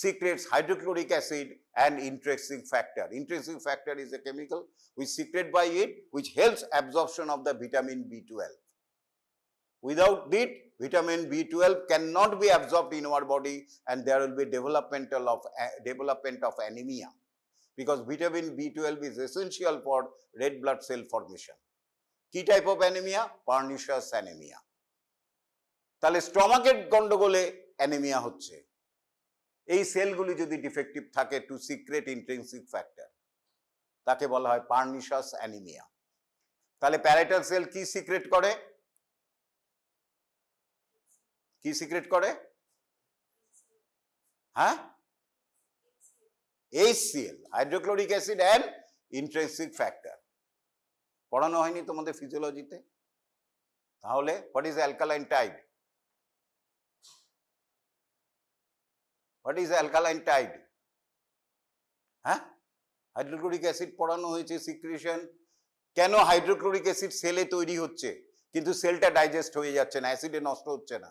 secretes hydrochloric acid and intrinsic factor. Intrinsic factor is a chemical which secreted by it, which helps absorption of the vitamin B12. Without it, vitamin B12 cannot be absorbed in our body and there will be development of anemia, because vitamin B12 is essential for red blood cell formation. কি type of anemia? Pernicious anemia. তাহলে স্টমাকের গন্ডগোলে anaemia হচ্ছে, এই সেলগুলি যদি defective থাকে two secret intrinsic factor, তাকে বলা হয় পার্নিশাস অ্যানিমিয়া। তাহলে প্যারাইটাল সেল কি সিক্রেট করে? কি সিক্রেট করে? হ্যাঁ, HCl, hydrochloric acid and intrinsic factor. পড়ানো হয়নি তোমাদের ফিজিওলজিতে? তাহলে what is alkaline tide? What is alkaline tide? হ্যাঁ, হাইড্রোক্লোরিক অ্যাসিড পড়ানো হয়েছে, সিক্রেশন। কেন হাইড্রোক্লোরিক অ্যাসিড সেলে তৈরি হচ্ছে কিন্তু সেলটা ডাইজেস্ট হয়ে যাচ্ছে না, অ্যাসিডে নষ্ট হচ্ছে না?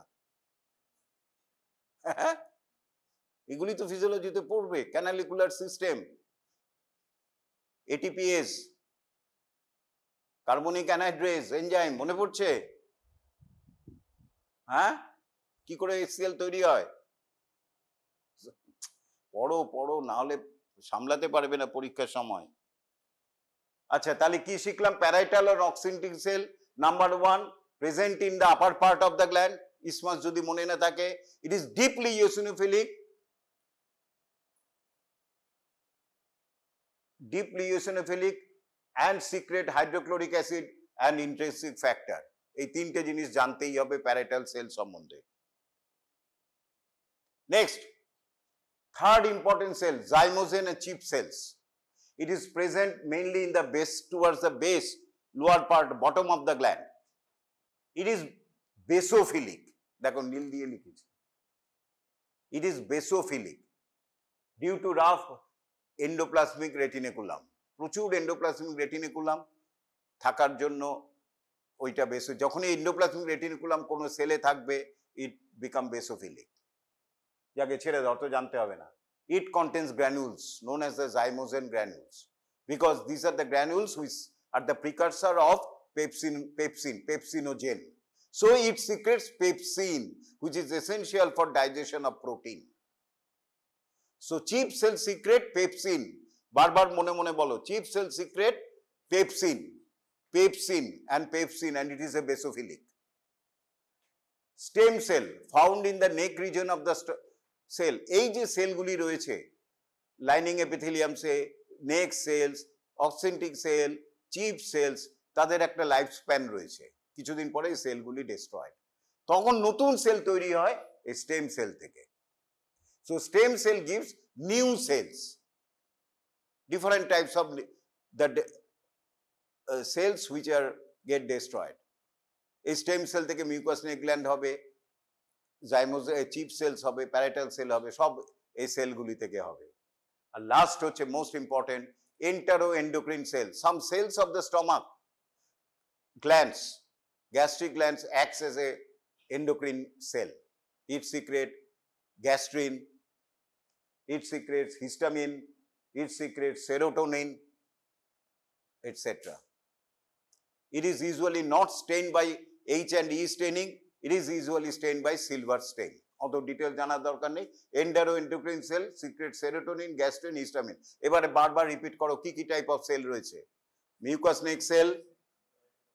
এগুলি তো ফিজিওলজিতে পড়বে। ক্যানালিকুলার system, ATPase, carbonic anhydrous enzyme, মনে পড়ছে? হ্যাঁ, কি করে HCl তৈরি হয়? পড়ো পড়ো, না হলে সামলাতে পারবে না পরীক্ষার সময়। আচ্ছা, তাহলে কি শিখলাম? প্যারাইটাল আর oxyntic cell, number 1, present in the upper part of the gland, isthmus যদি মনে না থাকে। It is deeply eosinophilic, and secrete hydrochloric acid and intrinsic factor. এই তিনটে জিনিস জানতেই হবে প্যারাইটাল সেল সম্বন্ধে। Next, third important cell, zymogen and chief cells. It is present mainly in the base, towards the base, lower part, bottom of the gland. It is basophilic. দেখো নীল দিয়ে লিখেছি। It is basophilic due to rough endoplasmic reticulum. প্রচুর endoplasmic রেটিনিকুলাম থাকার জন্য ওইটা বেসো, যখন এই endoplasmic রেটিনিকুলাম কোনো সেলে থাকবে, ইট বিকাম বেসোফিলিক। যাকে ছেড়ে দাও, তো জানতে হবে না। It contains granules known as the zymogen granules, because these are the granules which are the precursor of pepsinogen. So it secretes pepsin, which is essential for digestion of protein. So chief cell secrete pepsin. বারবার মনে মনে বলো, chief cell secrete pepsin, and it is a basophilic. Stem cell found in the neck region of the cell, এই যে সেলগুলি রয়েছে lining এপিথেলিয়ামসে, neck cells, oxyntic cell, chief cells, তাদের একটা লাইফ স্প্যান রয়েছে, কিছুদিন পরে এই সেলগুলি ডিস্ট্রয়েড, তখন নতুন সেল তৈরি হয় এই স্টেম সেল থেকে। So stem cell gives new cells, different types of the cells which are get destroyed. এই স্টেম সেল থেকে মিউকাস নেক গ্ল্যান্ড হবে, চিপ সেলস হবে, প্যারাইটাল সেল হবে, সব এই সেলগুলি থেকে হবে। আর লাস্ট হচ্ছে most important, enteroendocrine cells. Some cells of the stomach, glands, gastric glands acts as a endocrine cell. It secrete gastrin, it secretes histamine, it secretes serotonin, etc. It is usually not stained by H and E staining, it is usually stained by silver stain. অত detail জানার দরকার নেই। Enteroendocrine cell secrete serotonin, gastrin, histamine. এবারে বারবার repeat করো কি কি type of cell রয়েছে। Mucus neck cell,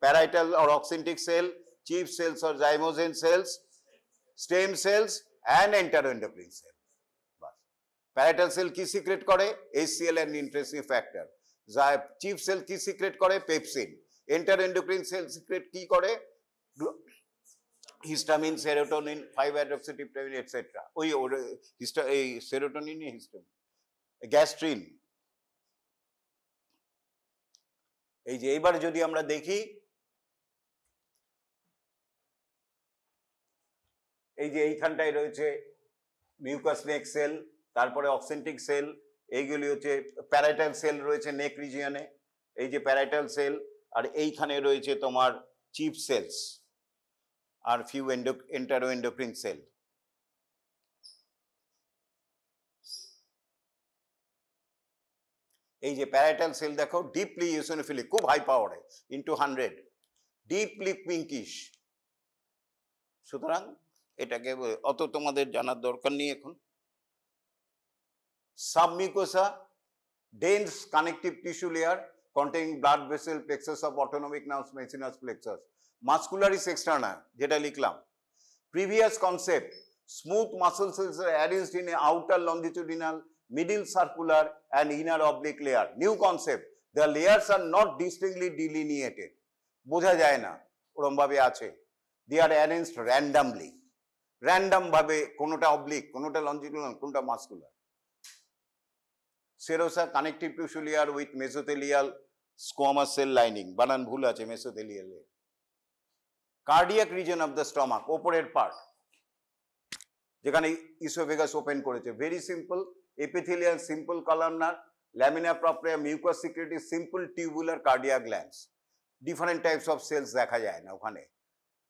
parietal or oxyntic cell, chief cells or zymogen cells, stem cells and enteroendocrine cell. Parietal cell কি সিক্রেট করে? HCl and intrinsic factor. Chief cell কি secrete করে? Pepsin. Enteroendocrine cell secrete কি করে? Histamine, serotonin, 5-hydroxytryptamine etcetera. ওই এই serotonin, histamine, gastrin. এই যে এইবার যদি আমরা দেখি, এই যে এইখানটায় রয়েছে মিউকাস নেক সেল, তারপরে অক্সেন্টিক সেল, এইগুলি হচ্ছে প্যারাইটাল সেল রয়েছে নেক রিজিয়নে, এই যে প্যারাইটাল সেল, আর এইখানে রয়েছে তোমার চিফ সেলস আর ফিউ এন্টারোএন্ডোক্রিন সেল। এই যে প্যারাইটাল সেল দেখো ডিপলি ইওসিনোফিলিক, খুব হাই পাওয়ারে, ইনটু 100, ডিপলি পিঙ্কিশ। সুতরাং এটাকে অত তোমাদের জানার দরকার নেই এখন। Submucosa, dense connective tissue layer containing blood vessel, plexus of autonomic nerves, Maecenas plexus. Muscularis externa, যেটা লিখলাম। Previous concept, smooth muscle cells are arranged in an outer longitudinal, middle circular and inner oblique layer. New concept, the layers are not distinctly delineated. বোঝা যায় না ওরম ভাবে আছে। They are arranged randomly. Random ভাবে কোনোটা oblique, কোনোটা longitudinal, কোনোটা muscular. Serosa, connective tissue layer with mesothelial squamous cell lining. বানান ভুল আছে, mesothelial layer. Cardiac region of the stomach, ওপরের পার্ট, যেখানে ইসোফেগাস ওপেন করেছে। Very simple, epithelial simple columnar, lamina propria, mucus secretory, simple tubular cardiac glands. Different types of cells দেখা যায় না ওখানে।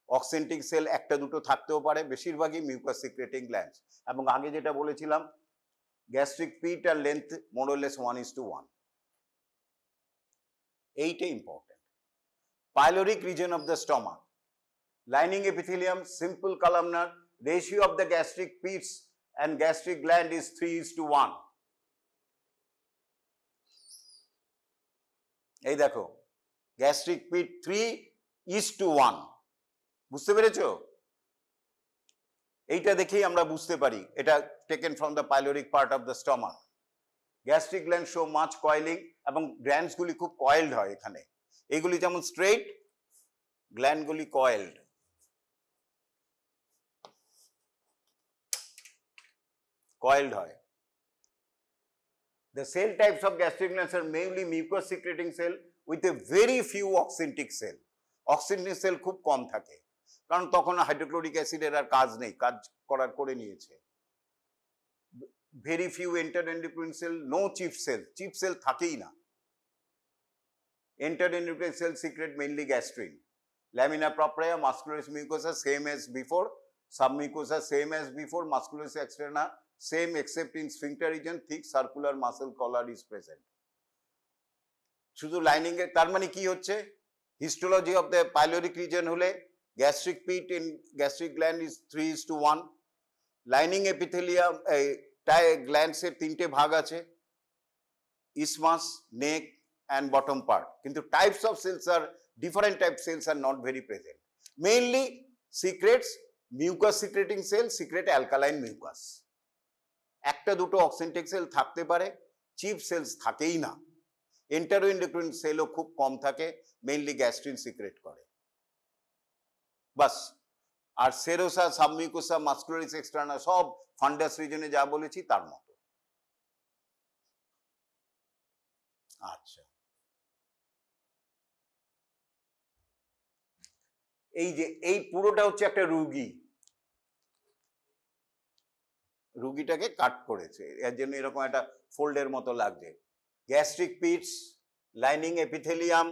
অক্সেন্টিক সেল একটা দুটো থাকতেও পারে, বেশিরভাগই মিউকাস সিক্রেটিং গ্ল্যান্ডস। এবং আগে যেটা বলেছিলাম, গ্যাস্ট্রিক পিট আর লেন্থ মোর অর লেস 1:1। এইটা important. Pyloric region of the stomach, lining epithelium, simple columnar, ratio of the gastric pits and gastric gland is 3:1. এই দেখো গ্যাস্ট্রিক পিট 3:1, বুঝতে পেরেছো? এইটা দেখেই আমরা বুঝতে পারি এটা taken from the pyloric part of the stomach. Gastric gland show much coiling, এবং গ্ল্যান্ডস গুলি খুব কয়েলড হয় এখানে। এইগুলি যেমন স্ট্রেইট, গ্ল্যান্ড গুলি কয়েলড। coiled হয়। The cell types of gastric glands are mainly mucus secreting cell with a very few oxyntic cell. Oxyntic cell খুব কম থাকে, কারণ তখন হাইড্রোক্লোরিক অ্যাসিডের আর কাজ নেই, কাজ করার করে নিয়েছে। Very few enteroendocrine cell, no chief cell, chief cell থাকেই না। Enteroendocrine cell secrete mainly gastrin. Lamina propria, muscularis mucosa same as before, submucosa same as before, muscularis externa same except in sphincter region, thick circular muscle collar is present. শুধু lining এর, তার মানে কি হচ্ছে, histology of the pyloric region হলে gastric pit in gastric gland is 3:1, lining epithelium glands এর তিনটে ভাগ আছে, isthmus, neck and bottom part, কিন্তু types of cells are different, type cells are not very present. Mainly secretes mucus secreting cell, secrete alkaline mucus. একটা দুটো oxyntic sell থাকতে পারে, chief sales থাকেই না। এন্টারোএন্ডোক্রিন সেলও খুব কম থাকে, মেইনলি গ্যাস্ট্রিন সিক্রেট করে, বাস। আর সেরোসা, সাবমিউকোসা, মাস্কুলারিস এক্সটার্না সব ফান্ডাস রিজনে যা বলেছি তার মতো। আচ্ছা, এই যে এই পুরোটা হচ্ছে একটা রুগীটাকে কাট করেছে, এর জন্য এরকম একটা ফোল্ডের মতো লাগছে। Gastric pits, lining epithelium,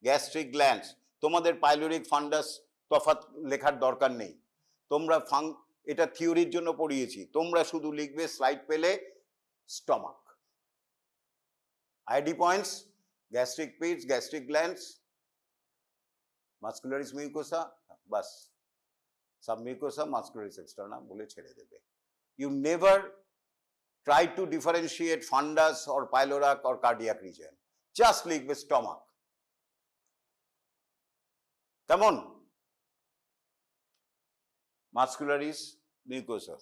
gastric glands. তোমাদের পাইলোরিক ফান্ডাস তফাৎ লেখার দরকার নেই, তোমরা এটা থিওরির জন্য পড়িয়েছি, তোমরা শুধু লিখবে স্লাইড পেলে stomach. ID points, gastric pits, gastric glands, muscularis mucosa, bas submucosa, muscularis externa bole chhede debe. You never try to differentiate fundus or pyloric or cardiac region. Just লিখবে stomach. Come on. Muscularis mucosa.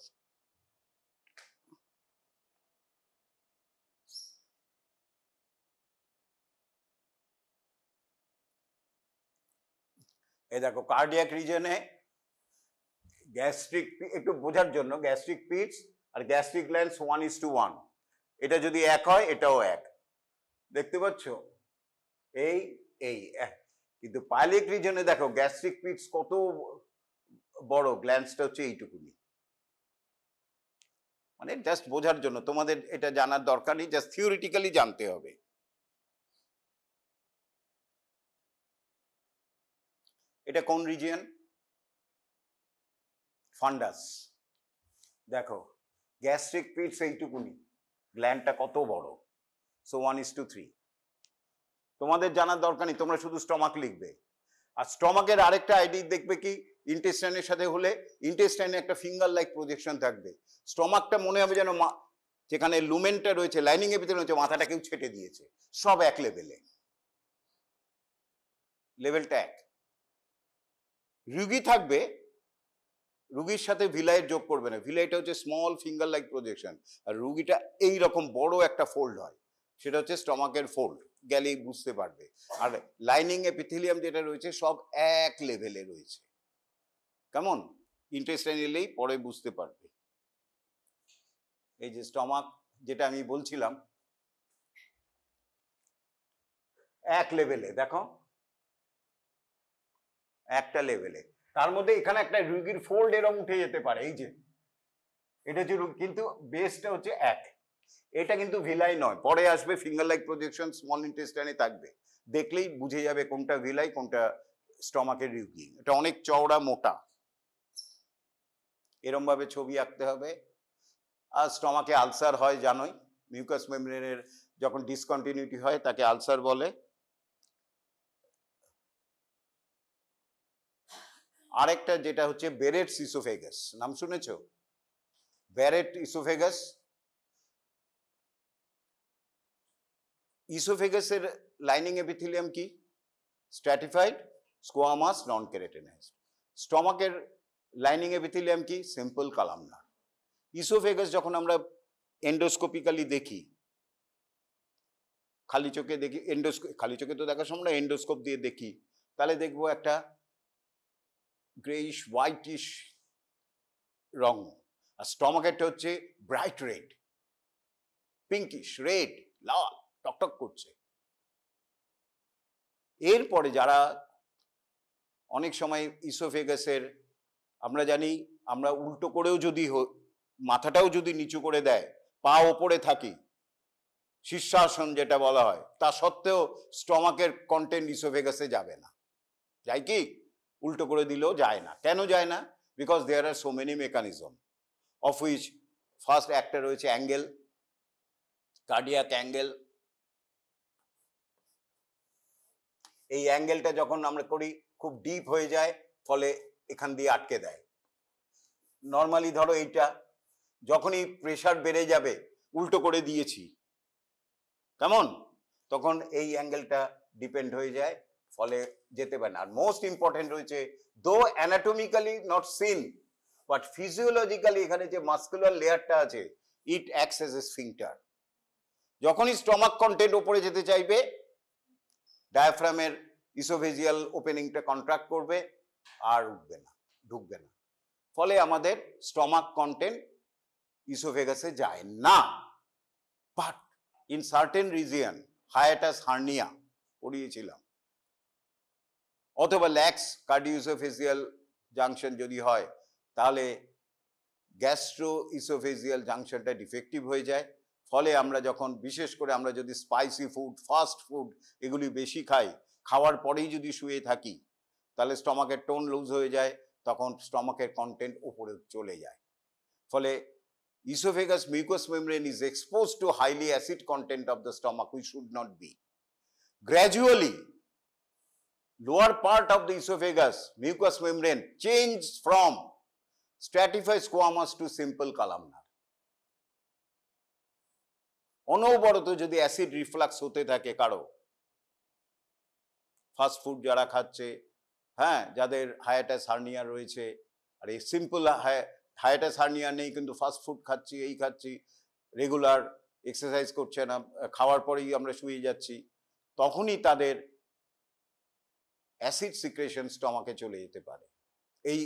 এই দেখো cardiac রিজনে gastric, একটু বোঝার জন্য, gastric পিটস আর gastric glands 1:1, এটা যদি এক হয় এটাও এক, দেখতে পাচ্ছ এই এই এক। কিন্তু পাইলিক রিজনে দেখো গ্যাস্ট্রিক পিটস কত বড়, গ্ল্যান্ডসটা হচ্ছে এইটুকুনি। মানে জাস্ট বোঝার জন্য, তোমাদের এটা জানার দরকার নেই, জাস্ট থিওরিটিক্যালি জানতে হবে। এটা কোন রিজিয়ন? ফান্ডাস। দেখো গ্যাস্ট্রিক পিটস এইটুকুনি, গ্ল্যান্ডটা কত বড়, সো 1:3। তোমাদের জানার দরকার নেই, তোমরা শুধু স্টমাক লিখবে। আর স্টমাকের আরেকটা আইডি দেখবে কি, ইন্টেস্টাইনের সাথে হলে ইন্টেস্টাইনে একটা ফিঙ্গার লাইক প্রজেকশন থাকবে। স্টমাকটা মনে হবে যেন যেখানে লুমেনটা রয়েছে, লাইনিং এর ভিতরে রয়েছে, মাথাটা কেউ ছেটে দিয়েছে। সব এক লেভেলে, লেভেলটা এক। রুগী থাকবে, রুগীর সাথে ভিলাইট যোগ করবে না, ভিলাইটা হচ্ছে স্মল ফিঙ্গার লাইক প্রজেকশন, আর রুগীটা এইরকম বড় একটা ফোল্ড হয়, সেটা হচ্ছে স্টমাকের ফোল্ড, গেলেই বুঝতে পারবে। আর লাইনিং এপিথেলিয়াম যেটা রয়েছে সব এক লেভেলে রয়েছে। কেমন? ইন্টেস্টাইন এলেই পরে বুঝতে পারবে। এই যে স্টমাক যেটা আমি বলছিলাম, এক লেভেলে, দেখো একটা লেভেলে। তার মধ্যে এখানে একটা রুগীর ফোল্ড এরকম উঠে যেতে পারে, এই যে এটা হচ্ছে, কিন্তু বেসটা হচ্ছে এক। এটা কিন্তু ভিলাই নয়, পরে আসবে ফিঙ্গার লাইক প্রজেকশন, স্মল ইন্টেস্টাইনে থাকবে, দেখলেই বুঝে যাবে কোনটা ভিলাই কোনটা স্টমাকের রুগী। এটা অনেক চওড়া মোটা, এরম ভাবে ছবি আঁকতে হবে। আর স্টমাকে আলসার হয় জানোই, মিউকাস মেমব্রেনের যখন ডিসকন্টিনিউটি হয় তাকে আলসার বলে। আরেকটা যেটা হচ্ছে বেরেটস ইসোফেগাস, নাম শুনেছো? বেরেট ইসোফেগাস। ইসোফেগাসের লাইনিং এপিথেলিয়াম কি? স্ট্র্যাটিফাইড, স্কোয়ামাস, নন কেরাটিনাইজড। স্টমাকের লাইনিং এপিথেলিয়াম কি? সিম্পল কালামনার। ইসোফেগাস যখন আমরা এন্ডোস্কোপিক্যালি দেখি, খালি চোখে দেখি, খালি চোখে তো দেখার সময় এন্ডোস্কোপ দিয়ে দেখি, তাহলে দেখবো একটা গ্রেইশ হোয়াইটিশ রং। আর স্টমাকেরটা হচ্ছে ব্রাইট রেড, পিঙ্কিশ রেড, লাল টকটক করছে। এরপরে যারা অনেক সময় ইসোফেগাসের, আমরা জানি, আমরা উল্টো করেও যদি মাথাটাও যদি নিচু করে দেয়, পা ওপরে থাকি, শীর্ষাসন যেটা বলা হয়, তা সত্ত্বেও স্টমাকের কন্টেন্ট ইসোফেগাসে যাবে না। যায় কি? উল্টো করে দিলেও যায় না। কেন যায় না? Because there are so many mechanism, of which first একটা রয়েছে অ্যাঙ্গেল, কার্ডিয়াক অ্যাঙ্গেল। এই অ্যাঙ্গেলটা যখন আমরা করি খুব ডিপ হয়ে যায়, ফলে এখান দিয়ে আটকে দেয়। নর্মালি ধরো এইটা যখনই প্রেশার বেড়ে যাবে, উল্টো করে দিয়েছি, কেমন, তখন এই অ্যাঙ্গেলটা ডিপেন্ড হয়ে যায়, ফলে যেতে পারে না। আর মোস্ট ইম্পর্টেন্ট রয়েছে, দো anatomically not seen, but physiologically এখানে যে মাস্কুলার লেয়ারটা আছে, ইট অ্যাক্টস অ্যাজ এ স্ফিংটার। যখনই স্টমাক কন্টেন্ট উপরে যেতে চাইবে, ডায়াফ্রামের ইসোফেজিয়াল ওপেনিংটা কন্ট্রাক্ট করবে, আর উঠবে না, ঢুকবে না, ফলে আমাদের স্টমাক কন্টেন্ট ইসোফেগাসে যায় না। But in certain region, hiatus hernia পড়িয়েছিলাম, অথবা ল্যাক্স কার্ডিওইসোফেজিয়াল জাংশন যদি হয়, তাহলে গ্যাস্ট্রো ইসোফেজিয়াল জাংশনটা ডিফেক্টিভ হয়ে যায়। ফলে আমরা যখন, বিশেষ করে আমরা যদি স্পাইসি ফুড, ফাস্ট ফুড এগুলি বেশি খাই, খাওয়ার পরেই যদি শুয়ে থাকি, তাহলে স্টমাকের টোন লুজ হয়ে যায়, তখন স্টমাকের কন্টেন্ট উপরে চলে যায়, ফলে esophagus mucous membrane is exposed to highly acid content of the stomach, which should not be. Gradually, lower part of the esophagus mucous membrane changes from stratified squamous to simple columnar. অনবরত যদি acid reflux হতে থাকে কারো, fast food যারা খাচ্ছে, হ্যাঁ, যাদের hiatus hernia রয়েছে, আর এই সিম্পল হায়াটাস হার্নিয়া নেই কিন্তু ফাস্ট ফুড খাচ্ছি, এই খাচ্ছি, রেগুলার এক্সারসাইজ করছে না, খাওয়ার পরেই আমরা শুয়ে যাচ্ছি, তখনই তাদের অ্যাসিড সিক্রেশন স্টমাকে চলে যেতে পারে। এই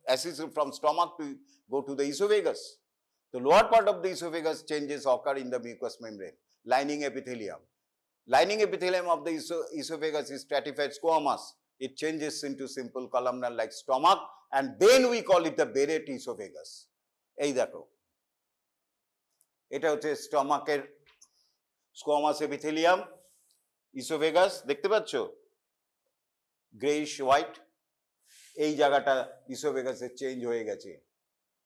acid from stomach to go to the oesophagus. The lower part of the esophagus changes occur in the mucous membrane, lining epithelium. Lining epithelium of the esophagus is stratified squamous. It changes into simple columnar like stomach, and then we call it the Barrett esophagus. এই দেখো, এটা হচ্ছে স্টমাকের squamous epithelium, oesophagus দেখতে পাচ্ছ, greyish white. এই জায়গাটা ইসোফেগাসের change হয়ে গেছে,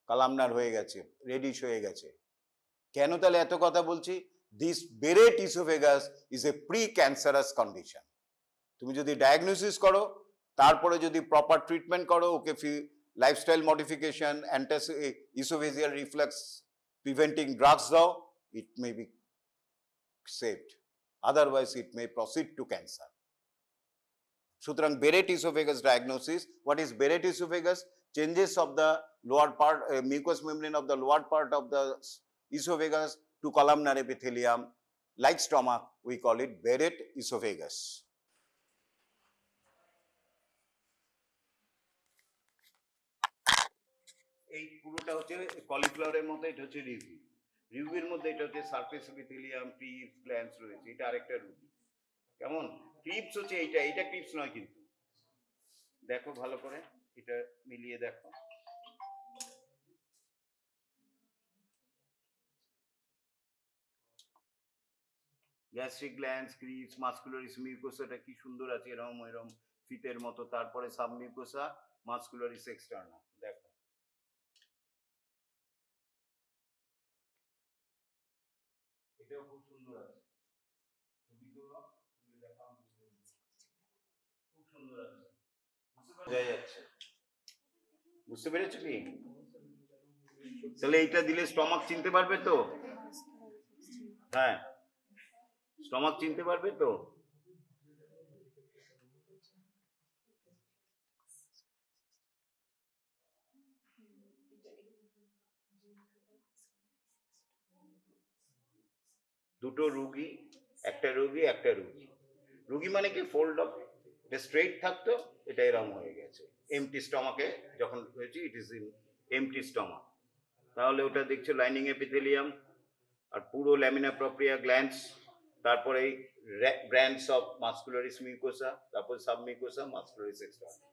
কালামনার হয়ে গেছে, রেডিশ হয়ে গেছে। কেন তাহলে এত কথা বলছি? This Barrett oesophagus is a precancerous condition. তুমি যদি ডায়াগনোসিস করো, তারপরে যদি প্রপার ট্রিটমেন্ট করো, okay lifestyle modification, oesophageal reflux preventing drugs দাও, it may be saved, otherwise it may proceed to cancer. সুতরাং Barrett oesophagus diagnosis, what is Barrett oesophagus? Changes of the lower part, mucous membrane of the lower part of the esophagus to columnar epithelium, like stomach, we call it Barrett esophagus. এই পুরোটা হচ্ছে কলিফ্লাওয়ারের মতো, এটা হচ্ছে review. রিভিউর মধ্যে এটা হচ্ছে surface epithelium, TRIPS, glands রয়েছে। এটা আরেকটা রুগী। কেমন? ট্রিপস হচ্ছে এইটা, এটা ট্রিপস নয় কিন্তু। দেখো ভালো করে, এটা মিলিয়ে দেখো। গ্যাস্ট্রিক গ্ল্যান্ডস, ক্রিপস, মাসকুলারিস মিউকোসাটা কি সুন্দর আছে, এরকম এরকম ফিতের মতো। তারপরে সাবমিউকোসা, মাসকুলারিস এক্সটার্না, দেখো এটাও খুব সুন্দর আছে। ছবিগুলো দেখাও, খুব সুন্দর আছে, বোঝা যাচ্ছে। বুঝতে পেরেছো কি? তাহলে এইটা দিলে স্টমাক চিনতে পারবে তো? হ্যাঁ, স্টমাক চিনতে পারবে তো? দুটো রুগী, একটা রুগী, একটা রুগী। রুগী মানে কি, ফোল্ড অফ, এটা স্ট্রেট থাকতো, এটা এরকম হয়ে গেছে। এমটি স্টমাকে যখন হয়েছে, it is in empty stomach. তাহলে ওটা দেখছো লাইনিং এপিথেলিয়াম, আর পুরো ল্যামিনা প্রপ্রিয়া গ্ল্যান্ডস, তারপরে গ্র্যান্ডস অফ মাসকুলারিস মিউকোসা, তারপর সাবমিউকোসা, মাসকুলারিস এক্সটার্না।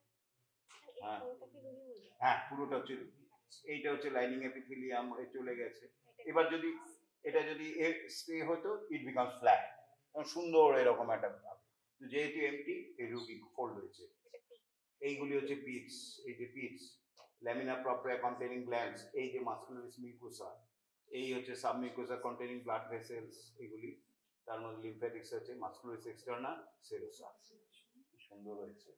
হ্যাঁ হ্যাঁ, পুরোটা হচ্ছে রুগী। এইটা হচ্ছে লাইনিং এপিথেলিয়াম, চলে গেছে। এবার যদি এটা যদি স্টে হতো, ইট বিকাম ফ্ল্যাট, সুন্দর এরকম একটা। যেহেতু এমটি, এই রুগী ফোল্ড হয়েছে। এইগুলি হচ্ছে পিটস, এই যে পিটস, ল্যামিনা প্রপ্রিয়া কন্টেনিং গ্ল্যান্ডস, এই যে মাসকুলারিস মিউকোসা, এই হচ্ছে সাবমিউকোসা কন্টেনিং ব্লাড ভেসেলস, এগুলি। তার মধ্যে লিম্ফ্যাটিক্স আছে, মাসকুলারিস এক্সটার্না, সেরোসা। সুন্দর হয়েছে।